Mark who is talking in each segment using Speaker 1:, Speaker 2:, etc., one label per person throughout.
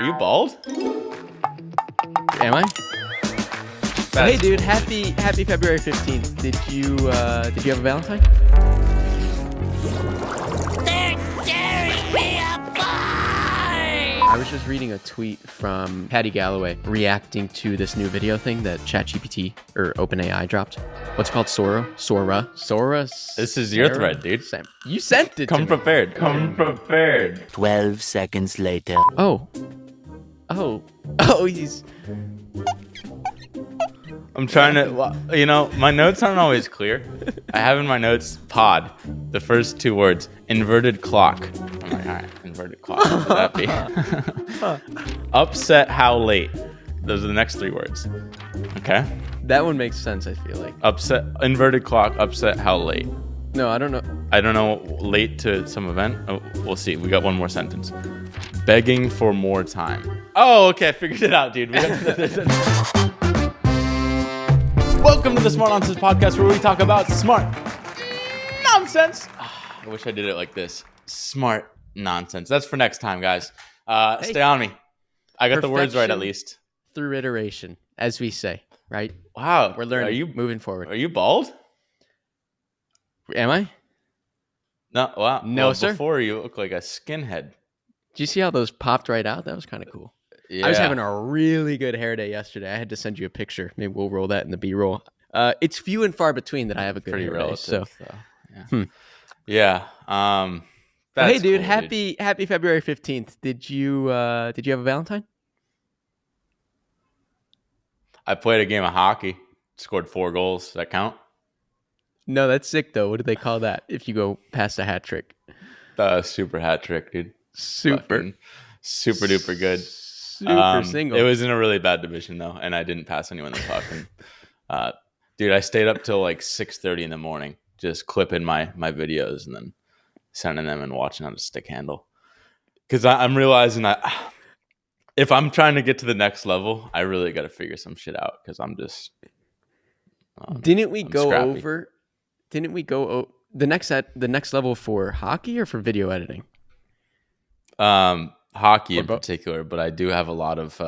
Speaker 1: Are you bald?
Speaker 2: Am I? Hey, dude! Happy February 15th. Did you have a Valentine?
Speaker 3: They're tearing me apart!
Speaker 2: I was just reading a tweet from Patty Galloway reacting to this new video thing that ChatGPT or openAI dropped. What's it called? Sora.
Speaker 1: This is your thread, dude.
Speaker 2: Sam, you sent it.
Speaker 1: Come
Speaker 2: to me.
Speaker 1: prepared. Come prepared.
Speaker 4: 12 seconds later.
Speaker 2: Oh, he's.
Speaker 1: I'm trying to, my notes aren't always clear. I have in my notes pod, the first two words, inverted clock. I'm like, all right, inverted clock. What would that be? Upset how late. Those are the next three words. Okay?
Speaker 2: That one makes sense, I feel like.
Speaker 1: Upset, inverted clock, upset how late.
Speaker 2: No, I don't know.
Speaker 1: I don't know, late to some event. Oh, we'll see. We got one more sentence. Begging for more time. Oh, okay. I figured it out, dude. Welcome to the Smart Nonsense Podcast, where we talk about smart nonsense. I wish I did it like this. Smart nonsense. That's for next time, guys. Stay on me. I got the words right, at least.
Speaker 2: Through iteration, as we say, right?
Speaker 1: Wow.
Speaker 2: We're learning. Moving forward.
Speaker 1: Are you bald?
Speaker 2: Am I?
Speaker 1: No. Wow.
Speaker 2: No,
Speaker 1: well,
Speaker 2: sir.
Speaker 1: Before you look like a skinhead.
Speaker 2: Did you see how those popped right out? That was kind of cool.
Speaker 1: Yeah.
Speaker 2: I was having a really good hair day yesterday. I had to send you a picture. Maybe we'll roll that in the B-roll. It's few and far between that I have a good
Speaker 1: Pretty
Speaker 2: hair
Speaker 1: relative,
Speaker 2: day.
Speaker 1: So, yeah.
Speaker 2: Hey, dude!
Speaker 1: Cool,
Speaker 2: happy February 15th. Did you have a Valentine?
Speaker 1: I played a game of hockey. Scored 4 goals. Does that count?
Speaker 2: No, that's sick though. What do they call that if you go past a hat trick?
Speaker 1: Super hat trick, dude.
Speaker 2: Super
Speaker 1: duper good.
Speaker 2: Super single.
Speaker 1: It was in a really bad division though, and I didn't pass anyone the puck. And, dude, I stayed up till like 6:30 in the morning, just clipping my videos and then sending them and watching on a stick handle. Because I'm realizing that if I'm trying to get to the next level, I really got to figure some shit out. Because I'm just
Speaker 2: Didn't we go
Speaker 1: scrappy.
Speaker 2: over the next level for hockey or for video editing?
Speaker 1: Hockey
Speaker 2: Or
Speaker 1: in
Speaker 2: both?
Speaker 1: particular, but I do have a lot of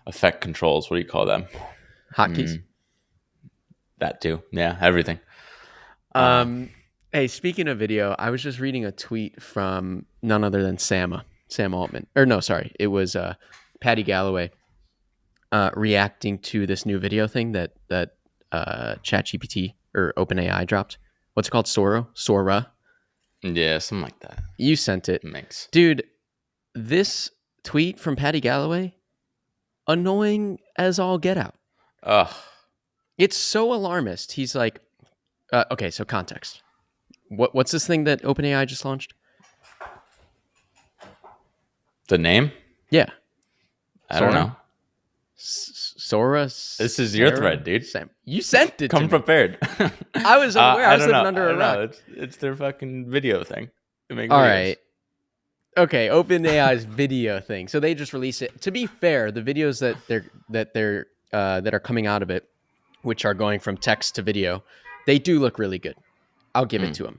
Speaker 1: effect controls. What do you call them?
Speaker 2: Hotkeys.
Speaker 1: That too. Yeah, everything.
Speaker 2: Hey, speaking of video, I was just reading a tweet from none other than Sam Altman. Or no, sorry, it was Patty Galloway reacting to this new video thing that ChatGPT or openAI dropped. What's it called? Sora.
Speaker 1: Yeah, something like that.
Speaker 2: You sent it.
Speaker 1: Mix.
Speaker 2: Dude, this tweet from Patty Galloway, annoying as all get out.
Speaker 1: Ugh.
Speaker 2: It's so alarmist. He's like, okay, so context. What's this thing that OpenAI just launched?
Speaker 1: The name?
Speaker 2: Yeah.
Speaker 1: I don't know.
Speaker 2: Sora.
Speaker 1: This is your thread, dude.
Speaker 2: Sam, you sent it
Speaker 1: Come
Speaker 2: to me.
Speaker 1: prepared.
Speaker 2: I was unaware. I was
Speaker 1: don't
Speaker 2: living
Speaker 1: know.
Speaker 2: under
Speaker 1: I
Speaker 2: a
Speaker 1: don't
Speaker 2: rock.
Speaker 1: know. It's their fucking video thing. They make
Speaker 2: All
Speaker 1: videos.
Speaker 2: right. Okay, OpenAI's video thing. So they just released it. To be fair, the videos that are coming out of it, which are going from text to video, they do look really good. I'll give it to them.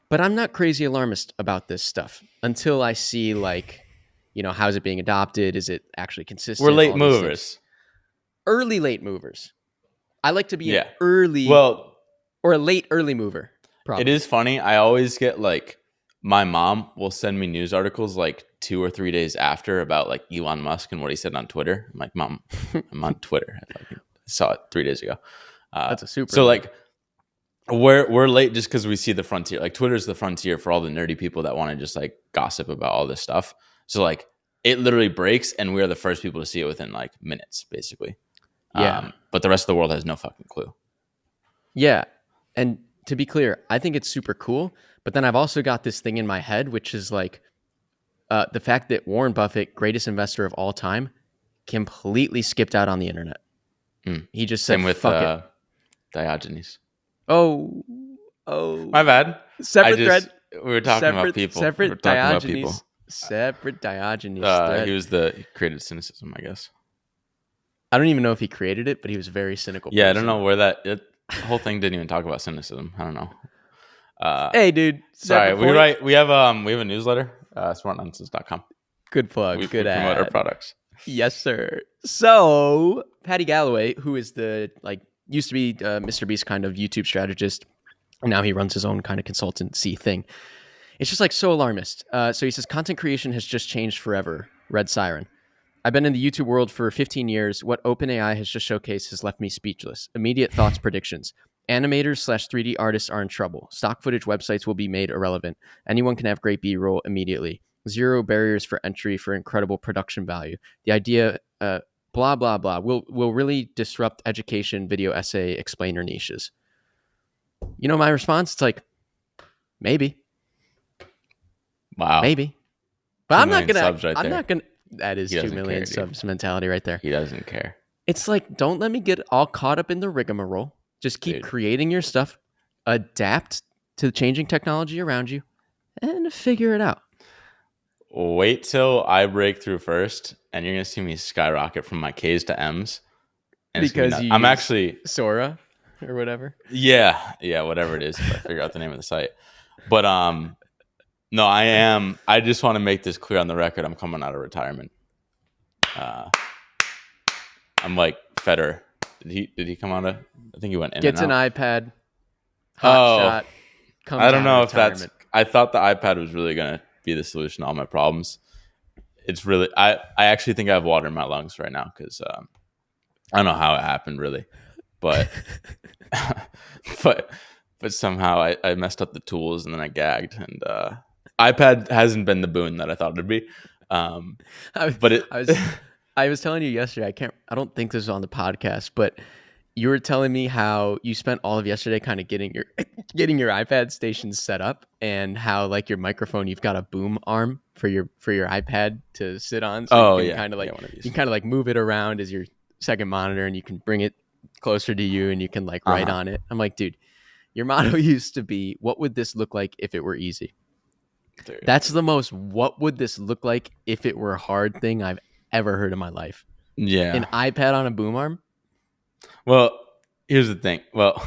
Speaker 2: But I'm not crazy alarmist about this stuff until I see how's it being adopted? Is it actually consistent?
Speaker 1: We're late
Speaker 2: All these things.
Speaker 1: movers.
Speaker 2: Early late movers. I like to be an
Speaker 1: Well,
Speaker 2: a late early mover. Probably.
Speaker 1: it is funny. I always get my mom will send me news articles 2 or 3 days after about Elon Musk and what he said on Twitter. I'm like, Mom, I'm on Twitter. I saw it 3 days ago.
Speaker 2: That's a super.
Speaker 1: So we're late just because we see the frontier. Twitter's the frontier for all the nerdy people that want to just gossip about all this stuff. So it literally breaks, and we're the first people to see it within minutes, basically.
Speaker 2: Yeah.
Speaker 1: But the rest of the world has no fucking clue.
Speaker 2: Yeah. And to be clear, I think it's super cool. But then I've also got this thing in my head, which is the fact that Warren Buffett, greatest investor of all time, completely skipped out on the internet. He just said,
Speaker 1: Same with
Speaker 2: fuck it.
Speaker 1: Diogenes.
Speaker 2: Oh.
Speaker 1: My bad.
Speaker 2: Separate thread.
Speaker 1: We were talking about people.
Speaker 2: Separate
Speaker 1: we were talking about people.
Speaker 2: Diogenes. Separate Diogenes. thread.
Speaker 1: He created cynicism, I guess.
Speaker 2: I don't even know if he created it, but he was a very cynical
Speaker 1: Yeah,
Speaker 2: person.
Speaker 1: I don't know where the whole thing didn't even talk about cynicism. I don't know.
Speaker 2: Hey, dude.
Speaker 1: Sorry,
Speaker 2: separate point.
Speaker 1: we have a newsletter, smartnonsense.com.
Speaker 2: Good plug.
Speaker 1: We
Speaker 2: Good
Speaker 1: promote our
Speaker 2: ad.
Speaker 1: products.
Speaker 2: Yes, sir. So Patty Galloway, who is the used to be Mr. Beast kind of YouTube strategist, and now he runs his own kind of consultancy thing. It's just so alarmist. So he says content creation has just changed forever. Red Siren. I've been in the YouTube world for 15 years. What OpenAI has just showcased has left me speechless. Immediate thoughts, predictions. Animators/3D artists are in trouble. Stock footage websites will be made irrelevant. Anyone can have great B-roll immediately. Zero barriers for entry for incredible production value. The idea, blah, blah, blah, will really disrupt education, video essay, explainer niches. You know my response? It's maybe.
Speaker 1: Wow.
Speaker 2: Maybe. But
Speaker 1: 2
Speaker 2: I'm not
Speaker 1: million
Speaker 2: gonna.
Speaker 1: subs right
Speaker 2: I'm
Speaker 1: there.
Speaker 2: not gonna. That is
Speaker 1: He
Speaker 2: 2
Speaker 1: doesn't
Speaker 2: million
Speaker 1: care, dude.
Speaker 2: subs mentality right there.
Speaker 1: He doesn't care.
Speaker 2: It's don't let me get all caught up in the rigmarole. Just keep
Speaker 1: Dude.
Speaker 2: creating your stuff, adapt to the changing technology around you, and figure it out.
Speaker 1: Wait till I break through first, and you're gonna see me skyrocket from my K's to M's. And it's gonna be
Speaker 2: Because
Speaker 1: nuts.
Speaker 2: you
Speaker 1: I'm
Speaker 2: use
Speaker 1: actually
Speaker 2: Sora or whatever.
Speaker 1: yeah, whatever it is. If I figure out the name of the site, but no, I am. I just want to make this clear on the record. I'm coming out of retirement. I'm like Federer. Did he come out of? I think he went in
Speaker 2: Gets
Speaker 1: and
Speaker 2: an
Speaker 1: out.
Speaker 2: iPad, hot shot. Comes
Speaker 1: I don't
Speaker 2: out
Speaker 1: know
Speaker 2: of
Speaker 1: if that's.
Speaker 2: retirement.
Speaker 1: I thought the iPad was really gonna be the solution to all my problems. It's really. I actually think I have water in my lungs right now because I don't know how it happened really, but but somehow I messed up the tools and then I gagged and iPad hasn't been the boon that I thought it'd be. But it.
Speaker 2: I was telling you yesterday. I don't think this was on the podcast, but you were telling me how you spent all of yesterday kind of getting your iPad station set up, and how your microphone, you've got a boom arm for your iPad to sit on, so you can kind of
Speaker 1: one of these.
Speaker 2: you can kind of move it around as your second monitor, and you can bring it closer to you, and you can write on it. I'm like, dude, your motto used to be, "What would this look like if it were easy?"
Speaker 1: Dude.
Speaker 2: That's the most "what would this look like if it were hard" thing I've ever heard in my life.
Speaker 1: Yeah.
Speaker 2: An iPad on a boom arm?
Speaker 1: Well, here's the thing. Well,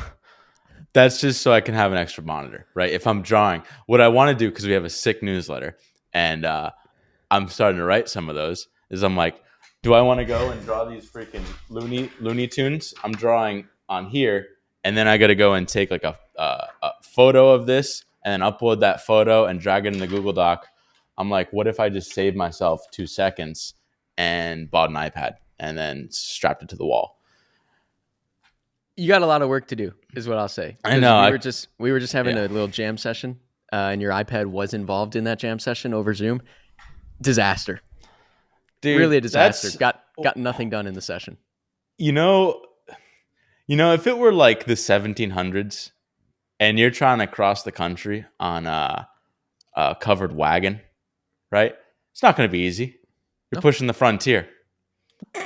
Speaker 1: that's just so I can have an extra monitor, right? If I'm drawing, what I want to do, because we have a sick newsletter and I'm starting to write some of those, is I'm like, do I want to go and draw these freaking Looney Tunes? I'm drawing on here, and then I got to go and take a photo of this and then upload that photo and drag it in the Google Doc. I'm like, what if I just saved myself 2 seconds and bought an iPad and then strapped it to the wall?
Speaker 2: You got a lot of work to do, is what I'll say.
Speaker 1: I know.
Speaker 2: We were just having a little jam session, and your iPad was involved in that jam session over Zoom. Disaster.
Speaker 1: Dude,
Speaker 2: really a disaster. Got nothing done in the session.
Speaker 1: You know, if it were like the 1700s and you're trying to cross the country on a covered wagon, right? It's not going to be easy. You're pushing the frontier.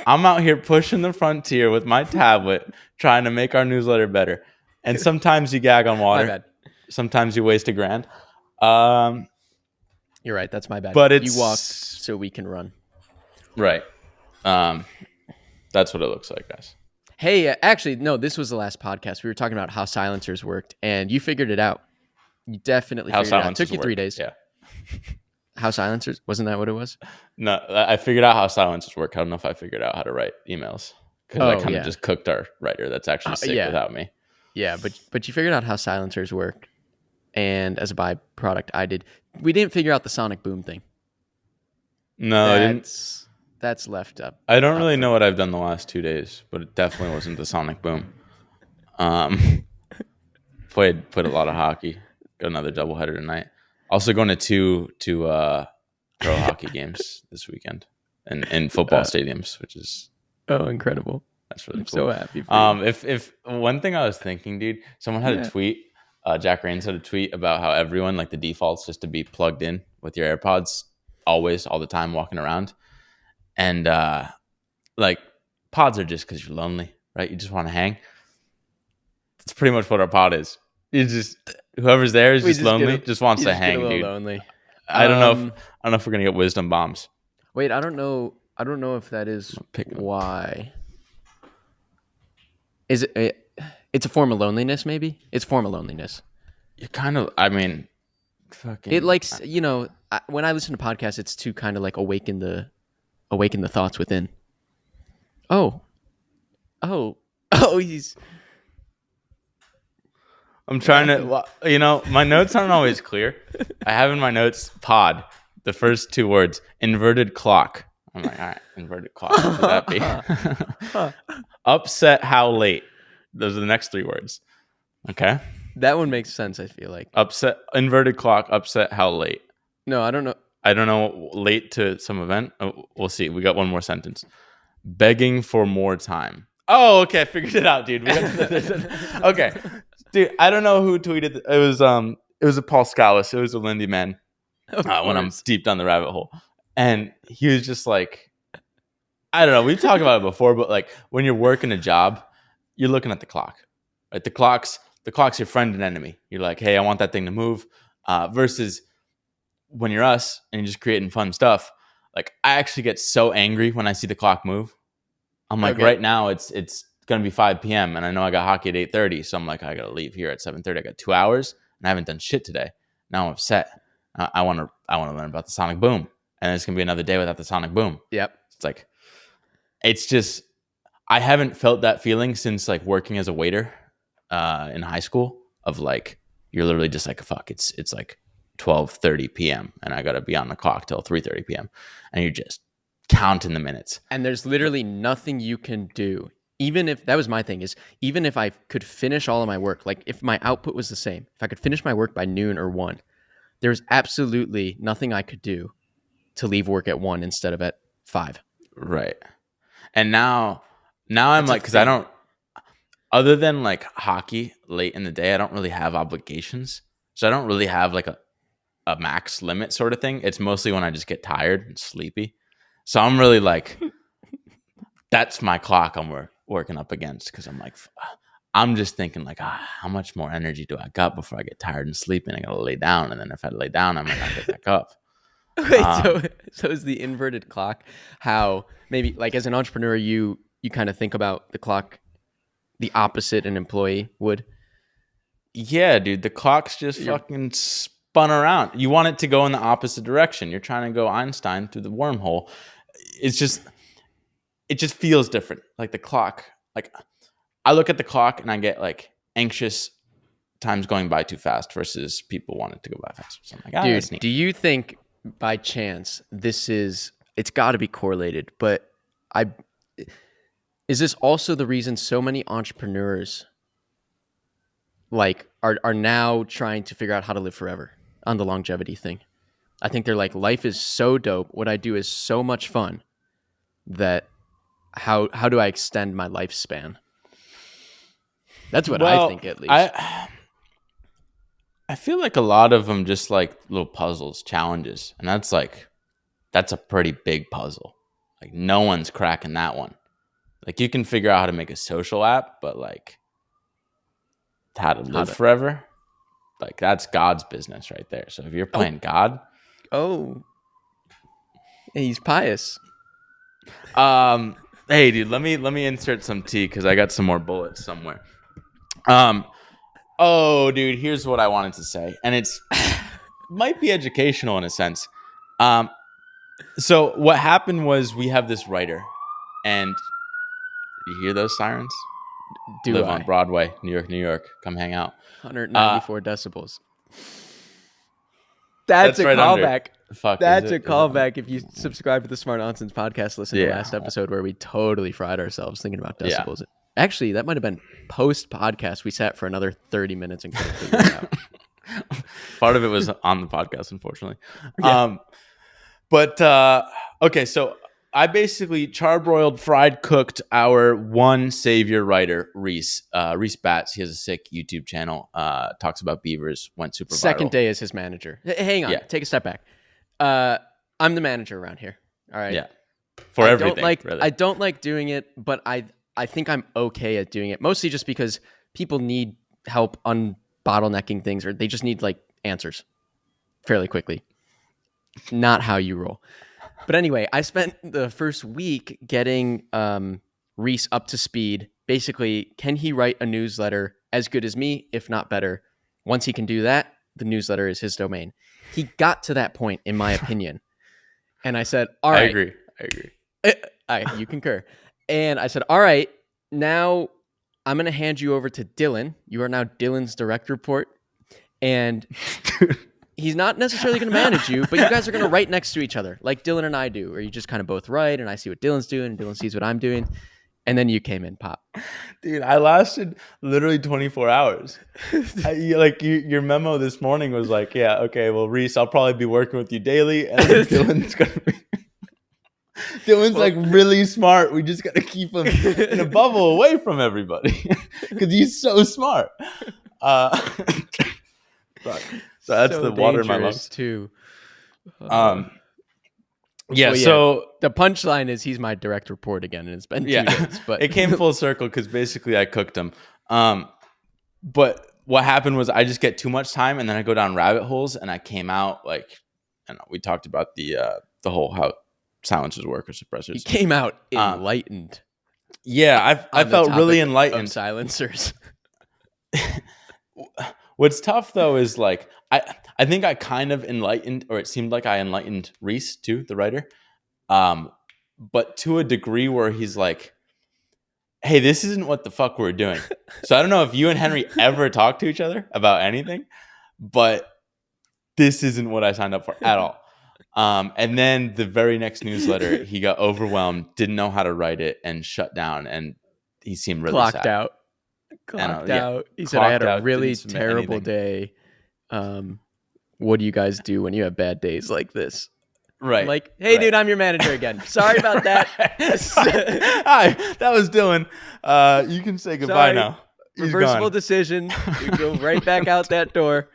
Speaker 1: I'm out here pushing the frontier with my tablet, trying to make our newsletter better. And sometimes you gag on water.
Speaker 2: My bad.
Speaker 1: Sometimes you waste $1,000.
Speaker 2: You're right. That's my bad.
Speaker 1: But
Speaker 2: you walked so we can run.
Speaker 1: Right. That's what it looks like, guys.
Speaker 2: Hey, actually, no, this was the last podcast. We were talking about how silencers worked, and you figured it out. You definitely figured it out. It took you 3 days.
Speaker 1: Yeah.
Speaker 2: How silencers? Wasn't that what it was?
Speaker 1: No, I figured out how silencers work. I don't know if I figured out how to write emails because I kind of just cooked our writer that's actually sick without me.
Speaker 2: Yeah, but you figured out how silencers work, and as a byproduct, I did. We didn't figure out the sonic boom thing.
Speaker 1: No, I didn't.
Speaker 2: That's left up.
Speaker 1: I don't really know what I've done the last 2 days, but it definitely wasn't the sonic boom. Played a lot of hockey. Got another doubleheader tonight. Also going to two pro hockey games this weekend and in football stadiums, which is
Speaker 2: incredible.
Speaker 1: That's really cool.
Speaker 2: So happy for you.
Speaker 1: If one thing I was thinking, dude, someone had a tweet. Jack Rains had a tweet about how everyone, the default's just to be plugged in with your AirPods always, all the time, walking around. And pods are just because you're lonely, right? You just want to hang. That's pretty much what our pod is. You just whoever's there is just lonely, just wants to hang, dude.
Speaker 2: Lonely.
Speaker 1: I don't know if we're gonna get wisdom bombs.
Speaker 2: Wait, I don't know if that is why. Is it? It's a form of loneliness, maybe. It's a form of loneliness.
Speaker 1: You kind of. I mean, fucking.
Speaker 2: It when I listen to podcasts, it's to kind of like awaken the thoughts within. Oh, oh, oh!
Speaker 1: I'm trying to, my notes aren't always clear. I have in my notes pod, the first two words, inverted clock. I'm like, all right, inverted clock. What would that be? Upset how late. Those are the next three words. Okay.
Speaker 2: That one makes sense. I feel like
Speaker 1: Upset, inverted clock, upset how late.
Speaker 2: no, I don't know.
Speaker 1: I don't know, late to some event. Oh, we'll see. We got one more sentence. Begging for more time. Oh, okay. I figured it out, dude. Okay. Dude, I don't know who tweeted. It was a Paul Scalise. It was a Lindy man when I'm deep down the rabbit hole. And he was just like, I don't know. We've talked about it before, but like when you're working a job, you're looking at the clock. Right? The clock's your friend and enemy. You're like, hey, I want that thing to move. Versus when you're us and you're just creating fun stuff. Like I actually get so angry when I see the clock move. I'm like, right now it's gonna be 5 p.m. and I know I got hockey at 8:30, so I'm like, I gotta leave here at 7:30. I got 2 hours and I haven't done shit today. Now I'm upset. I want to learn about the sonic boom, and it's gonna be another day without the sonic boom.
Speaker 2: Yep.
Speaker 1: It's like, it's just, I haven't felt that feeling since like working as a waiter in high school. Of like, you're literally just like, fuck, it's like 12:30 p.m. and I gotta be on the clock till 3:30 p.m. and you're just counting the minutes.
Speaker 2: And there's literally nothing you can do. Even if that was my thing, is even if I could finish all of my work, like if my output was the same, if I could finish my work by noon or 1, there's absolutely nothing I could do to leave work at 1 instead of at 5.
Speaker 1: Right. And now I'm like, because I don't, other than like hockey late in the day, I don't really have obligations. So I don't really have like a max limit sort of thing. It's mostly when I just get tired and sleepy. So I'm really like, that's my clock I'm working up against, because I'm like, I'm just thinking like, how much more energy do I got before I get tired and sleepy and I gotta lay down, and then if I lay down, I might not get back up.
Speaker 2: Wait, so is the inverted clock how maybe like as an entrepreneur you kind of think about the clock the opposite an employee would?
Speaker 1: Yeah, dude, the clock's just fucking spun around. You want it to go in the opposite direction. You're trying to go Einstein through the wormhole. It just feels different. Like the clock, like I look at the clock and I get like anxious, time's going by too fast, versus people want it to go by faster. So I'm like,
Speaker 2: Dude,
Speaker 1: that's neat.
Speaker 2: do you think by chance it's got to be correlated, but is this also the reason so many entrepreneurs like are now trying to figure out how to live forever on the longevity thing? I think they're like, life is so dope. What I do is so much fun that how do I extend my lifespan? That's what I think, at least.
Speaker 1: I feel like a lot of them just like little puzzles, challenges, and that's a pretty big puzzle. Like no one's cracking that one. Like you can figure out how to make a social app, but like how to live forever, like that's God's business right there. So if you're playing God,
Speaker 2: he's pious.
Speaker 1: Hey dude, let me insert some tea because I got some more bullets somewhere. Oh dude, here's what I wanted to say, and it's might be educational in a sense. So what happened was we have this writer, and you hear those sirens? Live on Broadway, New York. Come hang out.
Speaker 2: 194 decibels. That's a
Speaker 1: right
Speaker 2: callback.
Speaker 1: Fuck,
Speaker 2: That's a callback. If you subscribe to the Smart Nonsense podcast, listen to the last episode where we totally fried ourselves thinking about decibels. Yeah. Actually, that might have been post-podcast. We sat for another 30 minutes and couldn't figure it out.
Speaker 1: Part of it was on the podcast, unfortunately.
Speaker 2: Yeah.
Speaker 1: Okay, so I basically charbroiled, fried, cooked our one savior writer, Reese. Reese Batts. He has a sick YouTube channel. Talks about beavers. Went super viral.
Speaker 2: Second day as his manager. Hang on. Yeah. Take a step back. I'm the manager around here. All right.
Speaker 1: Yeah. For everything.
Speaker 2: I don't like doing it, but I think I'm okay at doing it. Mostly just because people need help unbottlenecking things, or they just need like answers fairly quickly. Not how you roll. But anyway, I spent the first week getting Reese up to speed. Basically, can he write a newsletter as good as me, if not better? Once he can do that, the newsletter is his domain. He got to that point, in my opinion. And I said, all
Speaker 1: I
Speaker 2: right.
Speaker 1: agree.
Speaker 2: You concur. And I said, all right, now I'm going to hand you over to Dylan. You are now Dylan's direct report. And he's not necessarily going to manage you, but you guys are going to write next to each other like Dylan and I do, where you just kind of both write and I see what Dylan's doing and Dylan sees what I'm doing. And then you came in, Pop.
Speaker 1: Dude, I lasted literally 24 hours. Your memo this morning was like, yeah, okay, well, Reese, I'll probably be working with you daily. And Dylan's going to be... Dylan's like really smart. We just got to keep him in a bubble away from everybody because he's so smart. So that's
Speaker 2: So
Speaker 1: the water in my lungs
Speaker 2: too.
Speaker 1: Yeah,
Speaker 2: Well,
Speaker 1: so
Speaker 2: the punchline is he's my direct report again, and it's been 2 days. But
Speaker 1: it came full circle because basically I cooked him. But what happened was I just get too much time, and then I go down rabbit holes, and I came out like, I don't know, we talked about the whole how silencers work or suppressors.
Speaker 2: he came out enlightened.
Speaker 1: Yeah, I felt really enlightened.
Speaker 2: Silencers.
Speaker 1: What's tough though is like I think I kind of enlightened, or it seemed like I enlightened Reese too, the writer, but to a degree where he's like, "Hey, this isn't what the fuck we're doing." So I don't know if you and Henry ever talk to each other about anything, but this isn't what I signed up for at all. And then the very next newsletter, he got overwhelmed, didn't know how to write it, and shut down. And he seemed really
Speaker 2: Clocked
Speaker 1: sad.
Speaker 2: out. He said, I had a really terrible day. What do you guys do when you have bad days like this?
Speaker 1: Right.
Speaker 2: I'm like, hey, dude, I'm your manager again. Sorry about that.
Speaker 1: Hi, that was Dylan. You can say goodbye now. He's
Speaker 2: Reversible
Speaker 1: gone.
Speaker 2: decision. You go right back out that door.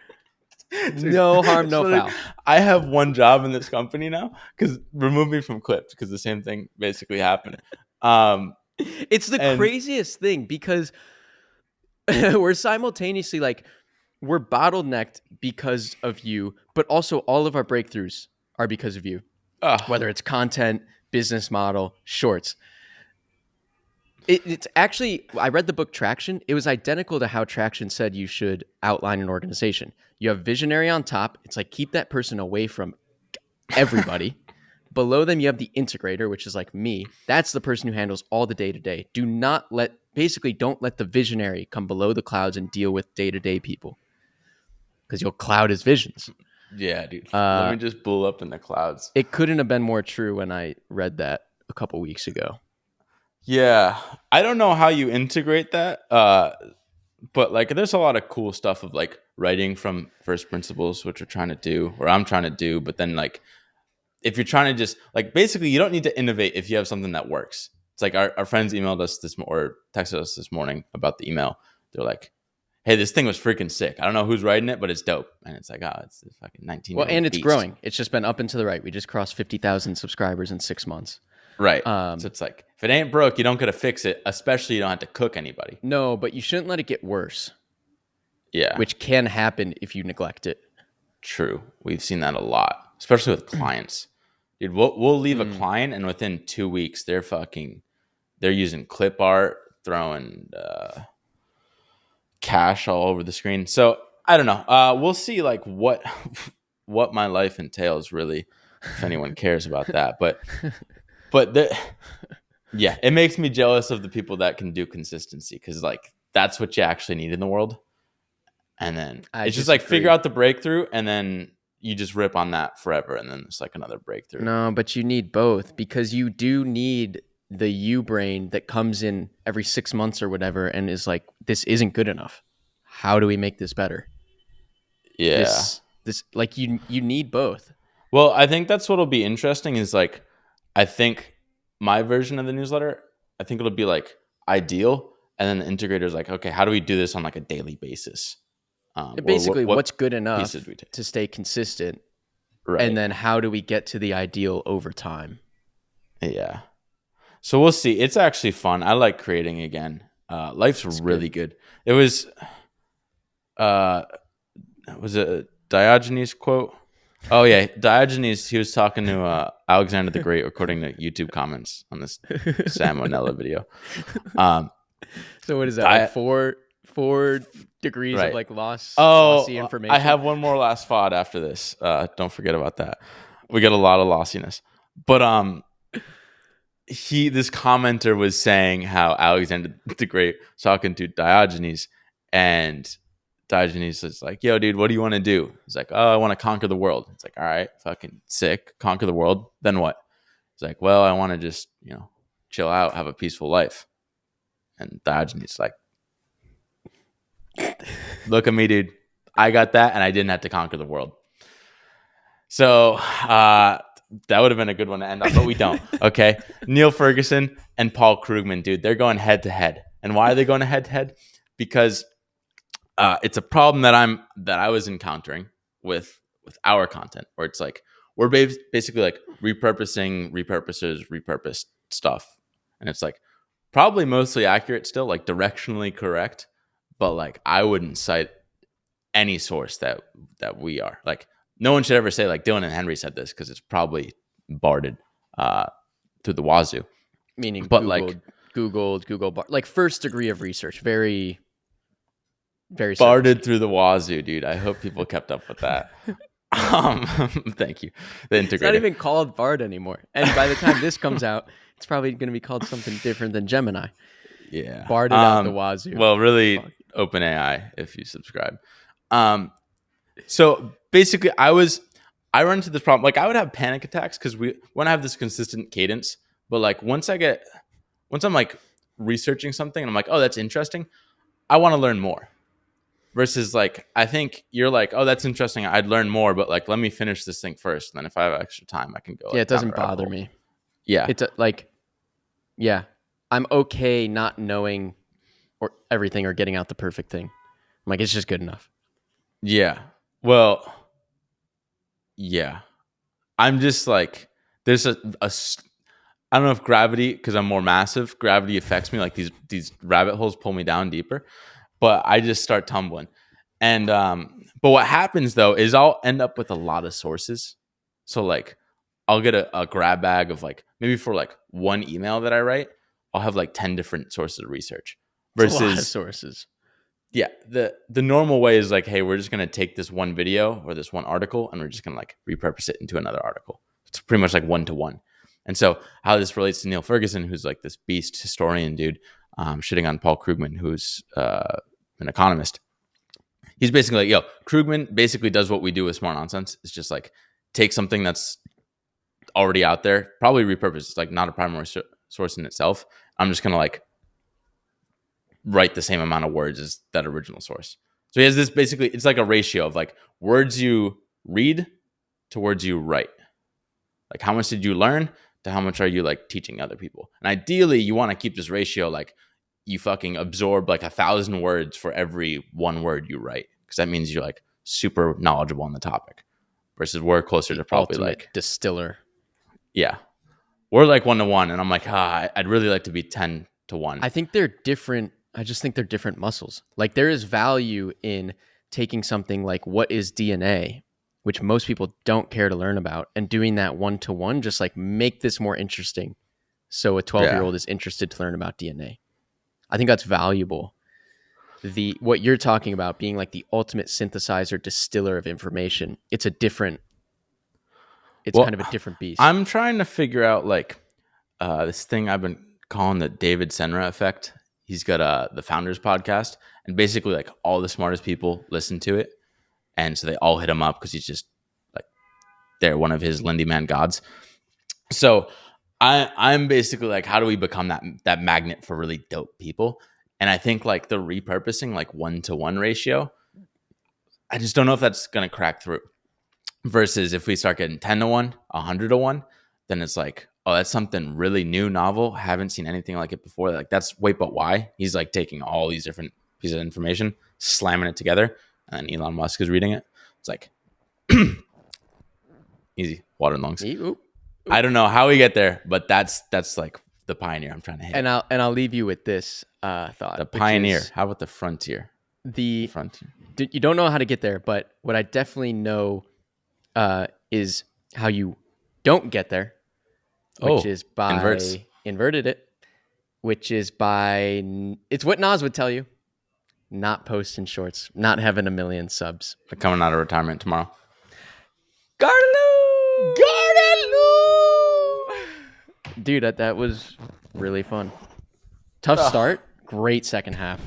Speaker 2: Dude, no harm, no foul.
Speaker 1: I have one job in this company now because remove me from clips because the same thing basically happened.
Speaker 2: It's the craziest thing because we're simultaneously like, we're bottlenecked because of you, but also all of our breakthroughs are because of you. Whether it's content, business model, shorts. It's actually, I read the book Traction. It was identical to how Traction said you should outline an organization. You have visionary on top. It's like, keep that person away from everybody. Below them, you have the integrator, which is like me. That's the person who handles all the day-to-day. Don't let the visionary come below the clouds and deal with day-to-day people. Because you'll cloud his visions.
Speaker 1: Yeah, dude. Let me just bull up in the clouds.
Speaker 2: It couldn't have been more true when I read that a couple weeks ago.
Speaker 1: Yeah. I don't know how you integrate that. But like there's a lot of cool stuff of like writing from first principles, which we're trying to do, or I'm trying to do. But then like if you're trying to just like basically you don't need to innovate if you have something that works. It's like our friends emailed us or texted us this morning about the email. They're like, hey, this thing was freaking sick. I don't know who's writing it, but it's dope. And it's like, it's this fucking 19.
Speaker 2: Well, and it's growing. It's just been up and to the right. We just crossed 50,000 subscribers in 6 months.
Speaker 1: Right. So it's like, if it ain't broke, you don't got to fix it, especially you don't have to cook anybody.
Speaker 2: No, but you shouldn't let it get worse.
Speaker 1: Yeah.
Speaker 2: Which can happen if you neglect it.
Speaker 1: True. We've seen that a lot, especially with clients. Dude, we'll leave a client and within 2 weeks, they're using clip art, throwing cash all over the screen. So I don't know. We'll see like what my life entails really, if anyone cares about that. But yeah, it makes me jealous of the people that can do consistency because like that's what you actually need in the world. And then it's just like figure out the breakthrough and then you just rip on that forever. And then it's like another breakthrough.
Speaker 2: No, but you need both because you do need the you brain that comes in every 6 months or whatever and is like, this isn't good enough. How do we make this better?
Speaker 1: Yeah.
Speaker 2: This like you need both.
Speaker 1: Well, I think that's what'll be interesting is like, I think my version of the newsletter, I think it'll be like ideal. And then the integrator's like, okay, how do we do this on like a daily basis?
Speaker 2: Basically, what's good enough to stay consistent? Right. And then how do we get to the ideal over time?
Speaker 1: Yeah. So we'll see. It's actually fun. I like creating again. Life's really good. It was a Diogenes quote? Oh yeah, Diogenes. He was talking to Alexander the Great, according to YouTube comments on this salmonella video.
Speaker 2: So what is that? Like 4 degrees of
Speaker 1: Right.
Speaker 2: like
Speaker 1: Oh,
Speaker 2: lossy information.
Speaker 1: I have one more last thought after this. Don't forget about that. We got a lot of lossiness. But this commenter was saying how Alexander the Great was talking to Diogenes, and Diogenes is like, "Yo, dude, what do you want to do?" He's like, "Oh, I want to conquer the world." It's like, "All right, fucking sick. Conquer the world. Then what?" He's like, "Well, I want to just, chill out, have a peaceful life." And Diogenes is like, "Look at me, dude. I got that, and I didn't have to conquer the world." So that would have been a good one to end on, but we don't. Okay, Neil Ferguson and Paul Krugman, dude, they're going head to head. And why are they going head to head? Because it's a problem that I was encountering with our content, where it's like we're basically like repurposed stuff, and it's like probably mostly accurate still, like directionally correct, but like I wouldn't cite any source that we are like. No one should ever say like Dylan and Henry said this, because it's probably barded through the wazoo.
Speaker 2: Meaning
Speaker 1: But
Speaker 2: Googled, like first degree of research, very, very
Speaker 1: barded through the wazoo, dude. I hope people kept up with that. Thank you. The integrator.
Speaker 2: It's not even called Bard anymore. And by the time this comes out, it's probably going to be called something different than Gemini.
Speaker 1: Yeah.
Speaker 2: Barded out the wazoo.
Speaker 1: Well, really, openAI if you subscribe. So basically, I run into this problem. Like, I would have panic attacks because we want to have this consistent cadence. But like once I'm like researching something and I'm like, oh, that's interesting, I want to learn more. Versus like, I think you're like, oh, that's interesting, I'd learn more, but like, let me finish this thing first. And then if I have extra time, I can go.
Speaker 2: Yeah, it doesn't bother me.
Speaker 1: Yeah,
Speaker 2: it's I'm okay not knowing or everything or getting out the perfect thing. I'm like, it's just good enough.
Speaker 1: Yeah. Well, yeah. I'm just like, there's I don't know if gravity, because I'm more massive, gravity affects me. Like these rabbit holes pull me down deeper, but I just start tumbling. And but what happens though is I'll end up with a lot of sources. So like I'll get a grab bag of like, maybe for like one email that I write, I'll have like 10 different sources of research. Versus
Speaker 2: a lot of sources.
Speaker 1: Yeah, the normal way is like, hey, we're just gonna take this one video or this one article and we're just gonna like repurpose it into another article. It's pretty much like 1-to-1. And so how this relates to Neil Ferguson, who's like this beast historian dude, shitting on Paul Krugman, who's an economist. He's basically like, yo, Krugman basically does what we do with Smart Nonsense. It's just like take something that's already out there, probably repurpose. It's like not a primary source in itself. I'm just gonna like write the same amount of words as that original source. So he has this basically, it's like a ratio of like words you read to words you write. Like how much did you learn to how much are you like teaching other people? And ideally you want to keep this ratio like you fucking absorb like 1,000 words for every one word you write, because that means you're like super knowledgeable on the topic. Versus we're closer to probably like
Speaker 2: distiller.
Speaker 1: Yeah, we're like 1-to-1, and I'm like, I'd really like to be 10-to-1.
Speaker 2: I think they're different. I just think they're different muscles. Like there is value in taking something like what is DNA, which most people don't care to learn about, and doing that 1-to-1, just like make this more interesting. So a 12-year-old is interested to learn about DNA. I think that's valuable. What you're talking about being like the ultimate synthesizer, distiller of information, it's kind of a different beast.
Speaker 1: I'm trying to figure out like this thing I've been calling the David Senra effect. He's got the Founders podcast, and basically like all the smartest people listen to it. And so they all hit him up because he's just like, they're one of his Lindy Man gods. So I'm basically like, how do we become that magnet for really dope people? And I think like the repurposing, like 1-to-1 ratio, I just don't know if that's going to crack through. Versus if we start getting 10-to-1, 100-to-1, then it's like, oh, that's something really new, novel. Haven't seen anything like it before. Like that's wait, but why? He's like taking all these different pieces of information, slamming it together, and Elon Musk is reading it. It's like easy, water and lungs.
Speaker 2: Oop.
Speaker 1: I don't know how we get there, but that's like the pioneer I'm trying to hit.
Speaker 2: And I'll leave you with this thought.
Speaker 1: The pioneer. How about the frontier?
Speaker 2: The frontier. You don't know how to get there, but what I definitely know is how you don't get there, which is by inverted it, which is by, it's what Nas would tell you. not posting shorts, not having 1 million subs.
Speaker 1: They're coming out of retirement tomorrow.
Speaker 2: Gardeloo! Dude, that was really fun. Tough start, great second half.